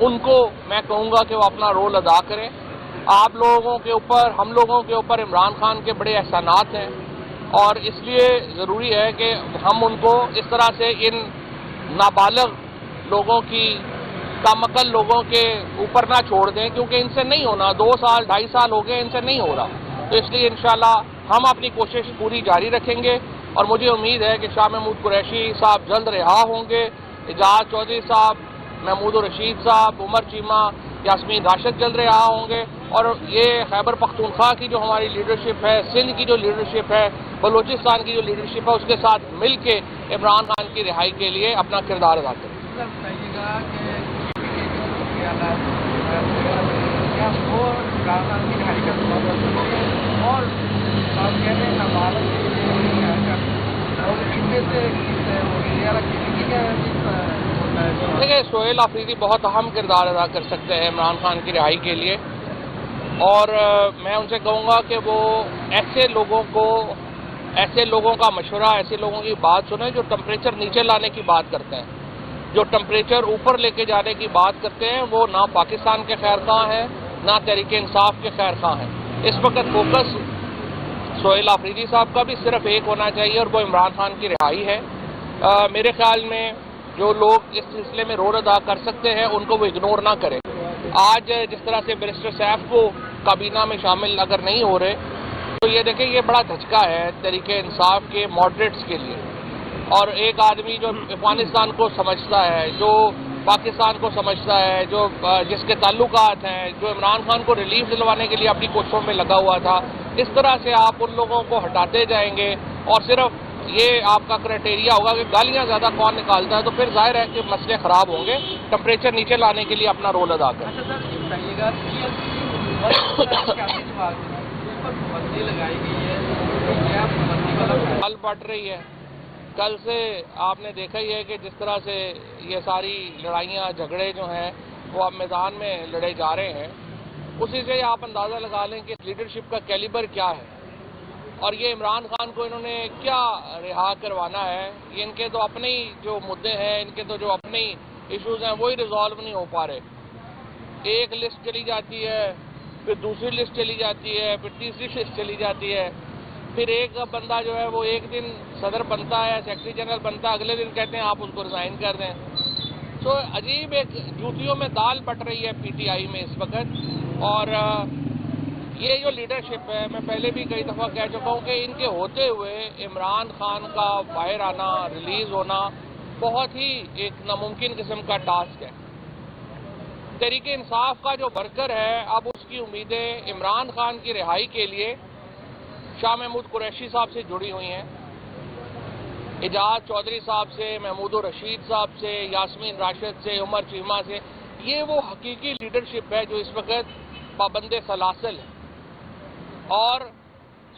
ان کو میں کہوں گا کہ وہ اپنا رول ادا کریں. آپ لوگوں کے اوپر، ہم لوگوں کے اوپر عمران خان کے بڑے احسانات ہیں، اور اس لیے ضروری ہے کہ ہم ان کو اس طرح سے ان نابالغ لوگوں کی، کم عقل لوگوں کے اوپر نہ چھوڑ دیں، کیونکہ ان سے نہیں ہونا. 2 سال 2.5 سال ہو گئے، ان سے نہیں ہو رہا. تو اس لیے انشاءاللہ ہم اپنی کوشش پوری جاری رکھیں گے، اور مجھے امید ہے کہ شاہ محمود قریشی صاحب جلد رہا ہوں گے، اعجاز چودھری صاحب، محمود الرشید صاحب، عمر چیمہ، یاسمین راشد جلد رہا ہوں گے. اور یہ خیبر پختونخوا کی جو ہماری لیڈرشپ ہے، سندھ کی جو لیڈرشپ ہے، بلوچستان کی جو لیڈرشپ ہے، اس کے ساتھ مل کے عمران خان کی رہائی کے لیے اپنا کردار ادا کریں. دیکھیں، سہیل آفریدی بہت اہم کردار ادا کر سکتے ہیں عمران خان کی رہائی کے لیے، اور میں ان سے کہوں گا کہ وہ ایسے لوگوں کا مشورہ، ایسے لوگوں کی بات سنیں جو ٹمپریچر نیچے لانے کی بات کرتے ہیں. جو ٹمپریچر اوپر لے کے جانے کی بات کرتے ہیں وہ نہ پاکستان کے خیر خواہ ہیں، نہ تحریک انصاف کے خیر خواہ ہیں. اس وقت فوکس سہیل آفریدی صاحب کا بھی صرف ایک ہونا چاہیے، اور وہ عمران خان کی رہائی ہے. میرے خیال میں جو لوگ اس سلسلے میں رول ادا کر سکتے ہیں ان کو وہ اگنور نہ کریں. آج جس طرح سے بیرسٹر سیف کو کابینہ میں شامل اگر نہیں ہو رہے، تو یہ دیکھیں یہ بڑا دھچکا ہے تحریک انصاف کے ماڈریٹس کے لیے. اور ایک آدمی جو افغانستان کو سمجھتا ہے، جو پاکستان کو سمجھتا ہے، جس کے تعلقات ہیں، جو عمران خان کو ریلیف دلوانے کے لیے اپنی کوششوں میں لگا ہوا تھا، اس طرح سے آپ ان لوگوں کو ہٹاتے جائیں گے اور صرف یہ آپ کا کرائٹیریا ہوگا کہ گالیاں زیادہ کون نکالتا ہے، تو پھر ظاہر ہے کہ مسئلے خراب ہوں گے. ٹمپریچر نیچے لانے کے لیے اپنا رول ادا کریں. پھل بٹ رہی ہے. کل سے آپ نے دیکھا ہی ہے کہ جس طرح سے یہ ساری لڑائیاں جھگڑے جو ہیں وہ اب میدان میں لڑے جا رہے ہیں، اسی سے آپ اندازہ لگا لیں کہ لیڈرشپ کا کیلیبر کیا ہے، اور یہ عمران خان کو انہوں نے کیا رہا کروانا ہے. ان کے تو اپنے ہی جو مدعے ہیں، ان کے تو جو اپنے ہی ایشوز ہیں وہی ریزالو نہیں ہو پا رہے. ایک لسٹ چلی جاتی ہے، پھر دوسری لسٹ چلی جاتی ہے، پھر تیسری لسٹ چلی جاتی ہے، پھر ایک بندہ جو ہے وہ ایک دن صدر بنتا ہے، سیکرٹری جنرل بنتا ہے، اگلے دن کہتے ہیں آپ اس کو ریزائن کر دیں. تو عجیب ایک جوتیوں میں دال بٹ رہی ہے پی ٹی آئی میں اس وقت. اور یہ جو لیڈرشپ ہے، میں پہلے بھی کئی دفعہ کہہ چکا ہوں کہ ان کے ہوتے ہوئے عمران خان کا باہر آنا، ریلیز ہونا بہت ہی ایک ناممکن قسم کا ٹاسک ہے. تحریک انصاف کا جو ورکر ہے، اب اس کی امیدیں عمران خان کی رہائی کے لیے شاہ محمود قریشی صاحب سے جڑی ہوئی ہیں، اعجاز چودھری صاحب سے، محمود الرشید صاحب سے، یاسمین راشد سے، عمر چیمہ سے. یہ وہ حقیقی لیڈرشپ ہے جو اس وقت پابند سلاسل ہے. اور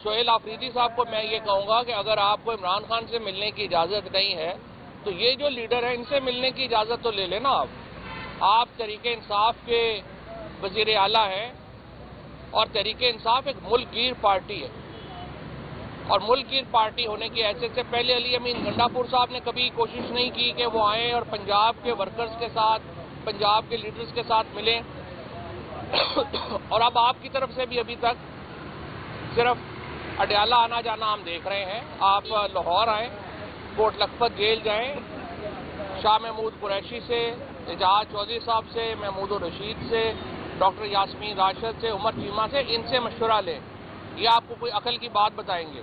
سہیل آفریدی صاحب کو میں یہ کہوں گا کہ اگر آپ کو عمران خان سے ملنے کی اجازت نہیں ہے تو یہ جو لیڈر ہے ان سے ملنے کی اجازت تو لے لینا. آپ تحریک انصاف کے وزیر اعلیٰ ہیں، اور تحریک انصاف ایک ملک گیر پارٹی ہے، اور ملک گیر پارٹی ہونے کی حیثیت سے پہلے علی امین گنڈا پور صاحب نے کبھی کوشش نہیں کی کہ وہ آئیں اور پنجاب کے ورکرز کے ساتھ، پنجاب کے لیڈرز کے ساتھ ملیں. اور اب آپ کی طرف سے بھی ابھی تک صرف اڈیالہ آنا جانا ہم دیکھ رہے ہیں. آپ لاہور آئیں، کوٹ لکھپت جیل جائیں، شاہ محمود قریشی سے، اعجاز چودھری صاحب سے، محمود الرشید سے، ڈاکٹر یاسمین راشد سے، عمر چیمہ سے، ان سے مشورہ لیں. یہ آپ کو کوئی عقل کی بات بتائیں گے.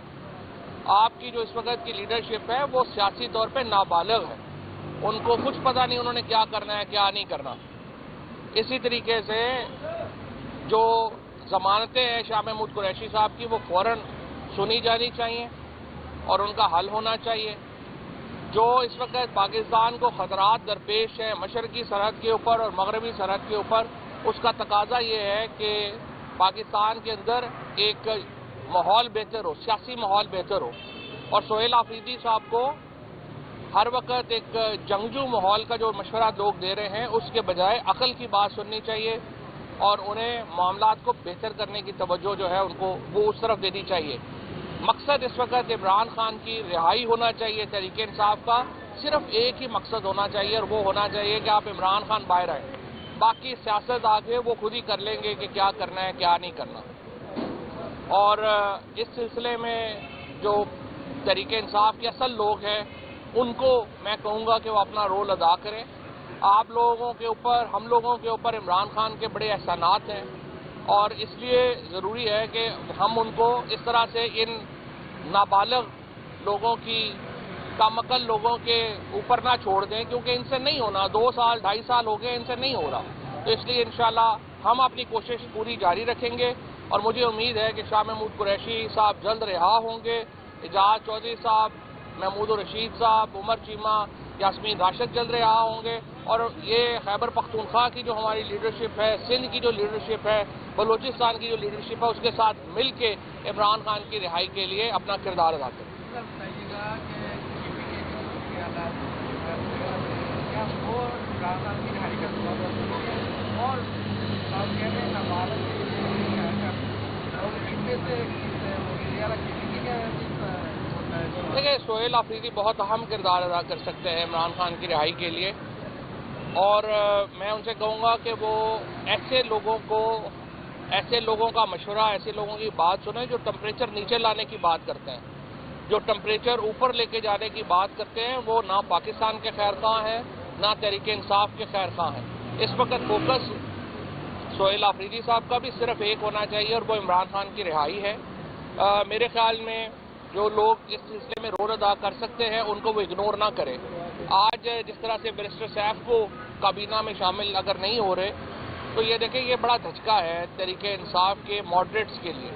آپ کی جو اس وقت کی لیڈرشپ ہے وہ سیاسی طور پہ نابالغ ہے، ان کو کچھ پتہ نہیں انہوں نے کیا کرنا ہے کیا نہیں کرنا. اسی طریقے سے جو ضمانتیں ہیں شاہ محمود قریشی صاحب کی وہ فوراً سنی جانی چاہیے اور ان کا حل ہونا چاہیے. جو اس وقت پاکستان کو خطرات درپیش ہیں مشرقی سرحد کے اوپر اور مغربی سرحد کے اوپر، اس کا تقاضا یہ ہے کہ پاکستان کے اندر ایک ماحول بہتر ہو، سیاسی ماحول بہتر ہو. اور سہیل آفریدی صاحب کو ہر وقت ایک جنگجو ماحول کا جو مشورہ لوگ دے رہے ہیں اس کے بجائے عقل کی بات سننی چاہیے، اور انہیں معاملات کو بہتر کرنے کی توجہ جو ہے ان کو وہ اس طرف دینی چاہیے. مقصد اس وقت عمران خان کی رہائی ہونا چاہیے. تحریک انصاف کا صرف ایک ہی مقصد ہونا چاہیے، اور وہ ہونا چاہیے کہ آپ عمران خان باہر آئیں. باقی سیاست آگے وہ خود ہی کر لیں گے کہ کیا کرنا ہے کیا نہیں کرنا. اور اس سلسلے میں جو تحریک انصاف کے اصل لوگ ہیں ان کو میں کہوں گا کہ وہ اپنا رول ادا کریں. آپ لوگوں کے اوپر، ہم لوگوں کے اوپر عمران خان کے بڑے احسانات ہیں اور اس لیے ضروری ہے کہ ہم ان کو اس طرح سے ان نابالغ لوگوں کی، کم عقل لوگوں کے اوپر نہ چھوڑ دیں، کیونکہ ان سے نہیں ہونا. 2 سال 2.5 سال ہو گئے ان سے نہیں ہو رہا. تو اس لیے انشاءاللہ ہم اپنی کوشش پوری جاری رکھیں گے اور مجھے امید ہے کہ شاہ محمود قریشی صاحب جلد رہا ہوں گے، اعجاز چودھری صاحب، محمود الرشید صاحب، عمر چیمہ، یاسمین راشد جلد رہا ہوں گے. اور یہ خیبر پختونخوا کی جو ہماری لیڈرشپ ہے، سندھ کی جو لیڈرشپ ہے، بلوچستان کی جو لیڈرشپ ہے، اس کے ساتھ مل کے عمران خان کی رہائی کے لیے اپنا کردار ادا کریں. دیکھیں، سہیل آفریدی بہت اہم کردار ادا کر سکتے ہیں عمران خان کی رہائی کے لیے، اور میں ان سے کہوں گا کہ وہ ایسے لوگوں کا مشورہ، ایسے لوگوں کی بات سنیں جو ٹمپریچر نیچے لانے کی بات کرتے ہیں. جو ٹمپریچر اوپر لے کے جانے کی بات کرتے ہیں وہ نہ پاکستان کے خیر خواہ ہیں نہ تحریک انصاف کے خیر خواہ ہیں. اس وقت فوکس سہیل آفریدی صاحب کا بھی صرف ایک ہونا چاہیے اور وہ عمران خان کی رہائی ہے. میرے خیال میں جو لوگ اس سلسلے میں رول ادا کر سکتے ہیں ان کو وہ اگنور نہ کریں. آج جس طرح سے بیرسٹر سیف کو کابینہ میں شامل اگر نہیں ہو رہے تو یہ دیکھیں یہ بڑا دھچکا ہے تحریک انصاف کے ماڈریٹس کے لیے.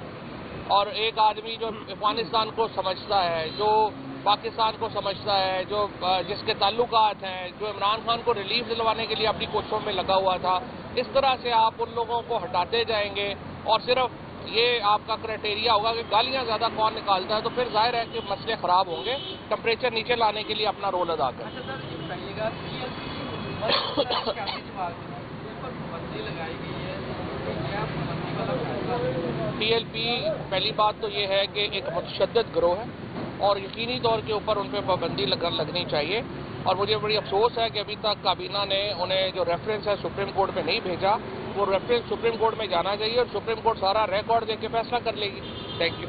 اور ایک آدمی جو افغانستان کو سمجھتا ہے، جو پاکستان کو سمجھتا ہے، جس کے تعلقات ہیں، جو عمران خان کو ریلیف دلوانے کے لیے اپنی کوششوں میں لگا ہوا تھا، اس طرح سے آپ ان لوگوں کو ہٹاتے جائیں گے اور صرف یہ آپ کا کرائٹیریا ہوگا کہ گالیاں زیادہ کون نکالتا ہے، تو پھر ظاہر ہے کہ مسئلے خراب ہوں گے. ٹمپریچر نیچے لانے کے لیے اپنا رول ادا کریں. پی ایل پی پہلی بات تو یہ ہے کہ ایک متشدد گروہ ہے اور یقینی طور کے اوپر ان پہ پابندی لگنی چاہیے. اور مجھے بڑی افسوس ہے کہ ابھی تک کابینہ نے انہیں جو ریفرنس ہے سپریم کورٹ میں نہیں بھیجا. وہ ریفرنس سپریم کورٹ میں جانا چاہیے اور سپریم کورٹ سارا ریکارڈ دے کے فیصلہ کر لے گی. Thank you.